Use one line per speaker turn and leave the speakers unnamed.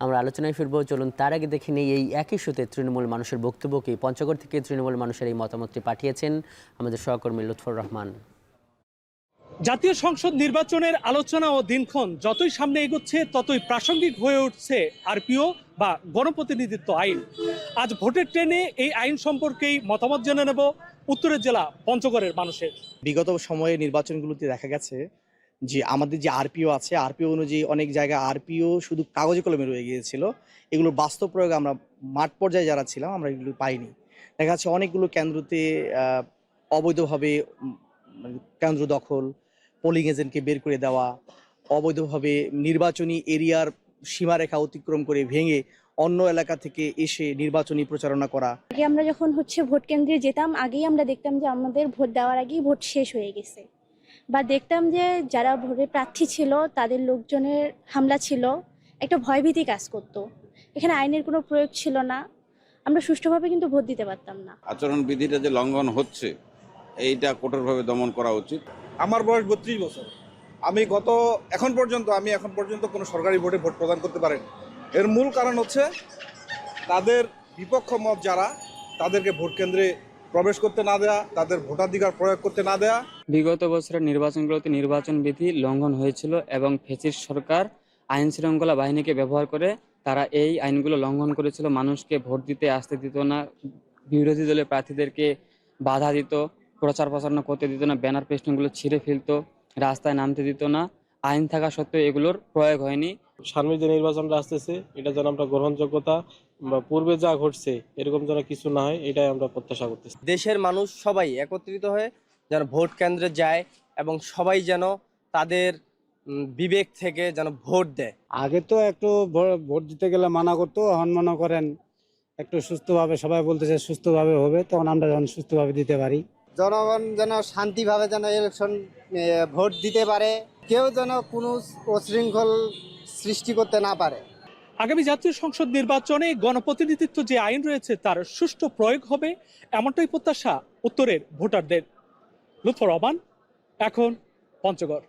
আমরা আলোচনায় ফিরবো। চলুন তার আগে দেখে নেই এই একই ইস্যুতে তৃণমূল মানুষের বক্তব্যকে। পঞ্চগড় থেকে তৃণমূল মানুষের এই মতামতটি পাঠিয়েছেন আমাদের সহকর্মী লুৎফর রহমান।
জাতীয় সংসদ নির্বাচনের আলোচনা ও দিনক্ষণ যতই সামনে এগোচ্ছে ততই প্রাসঙ্গিক হয়ে উঠছে আরপিও বা গণপ্রতিনিধিত্ব আইন। আজ ভোটের ট্রেনে এই আইন সম্পর্কেই মতামত জেনে নেব উত্তরের জেলা পঞ্চগড়ের মানুষের।
বিগত সময়ে নির্বাচনগুলোতে দেখা গেছে যে আমাদের যে আরপিও আছে, আরপিও অনুযায়ী অনেক জায়গায় আরপিও শুধু কাগজে কলমে রয়ে গিয়েছিল। এগুলোর বাস্তব প্রয়োগে আমরা মাঠ পর্যায়ে যারা ছিলাম আমরা এগুলো পাইনি। দেখা যাচ্ছে অনেকগুলো কেন্দ্রতে অবৈধভাবে কেন্দ্র দখল, পোলিং এজেন্টকে বের করে দেওয়া, অবৈধভাবে নির্বাচনী এরিয়ার সীমারেখা অতিক্রম করে ভেঙে অন্য এলাকা থেকে এসে নির্বাচনী প্রচারণা করা।
আগে আমরা যখন ভোট কেন্দ্রে যেতাম, আগেই আমরা দেখতাম যে আমাদের ভোট দেওয়ার আগেই ভোট শেষ হয়ে গেছে, বা দেখতাম যে যারা ভোটে প্রার্থী ছিল তাদের লোকজনের হামলা ছিল, একটা ভয়ভীতি কাজ করতো। এখানে আইনের কোনো প্রয়োগ ছিল না, আমরা সুষ্ঠুভাবে কিন্তু ভোট দিতে পারতাম না।
আচরণবিধিটা যে লঙ্ঘন হচ্ছে এইটা কঠোরভাবে দমন করা উচিত।
আমার বয়স 32 বছর। আমি এখন পর্যন্ত কোনো সরকারি ভোটে ভোট প্রদান করতে পারিনি। এর মূল কারণ হচ্ছে তাদের বিপক্ষ মত যারা, তাদেরকে ভোট কেন্দ্রে প্রবেশ করতে না দেয়া, তাদের ভোটাধিকার প্রয়োগ করতে না দেয়া।
বিগত বছরের নির্বাচনগুলোতে নির্বাচন বিধি লঙ্ঘন হয়েছিল এবং ফ্যাসিস্ট সরকার আইন শৃঙ্খলা বাহিনীকে ব্যবহার করে তারা এই আইনগুলো লঙ্ঘন করেছিল। মানুষকে ভোট দিতে আসতে দিত না, বিরোধী দলের প্রার্থীদেরকে বাধা দিত, প্রচার প্রচারণা করতে দিত না, ব্যানার পেস্টিংগুলো ছিঁড়ে ফেলতো, রাস্তায় নামতে দিত না। আইন থাকা সত্ত্বেও এগুলোর প্রয়োগ হয়নি।
সামনে যে নির্বাচনটা আসতেছে এটা যেন আমরা গ্রহণযোগ্যতা বা পূর্বে যা ঘটছে এরকম যেন কিছু না হয়, এটাই আমরা প্রত্যাশা করতেছি।
দেশের মানুষ সবাই একত্রিত হয়ে যেন ভোট কেন্দ্রে যায় এবং সবাই যেন তাদের বিবেক থেকে যেন ভোট দেয়।
আগে তো একটু ভোট দিতে গেলে মানা করতো, এখন মনে করেন একটু সুস্থভাবে সবাই বলতেছে সুস্থভাবে হবে, তখন আমরা যখন সুস্থভাবে দিতে পারি।
জনগণ যেন শান্তিভাবে যেন ইলেকশন ভোট দিতে পারে, কেউ যেন কোনো উচ্ছৃঙ্খল সৃষ্টি করতে না পারে।
আগামী জাতীয় সংসদ নির্বাচনে গণপ্রতিনিধিত্ব যে আইন রয়েছে তার সুষ্ঠু প্রয়োগ হবে, এমনটাই প্রত্যাশা উত্তরের ভোটারদের। লুৎফর রহমান, এখন পঞ্চগড়।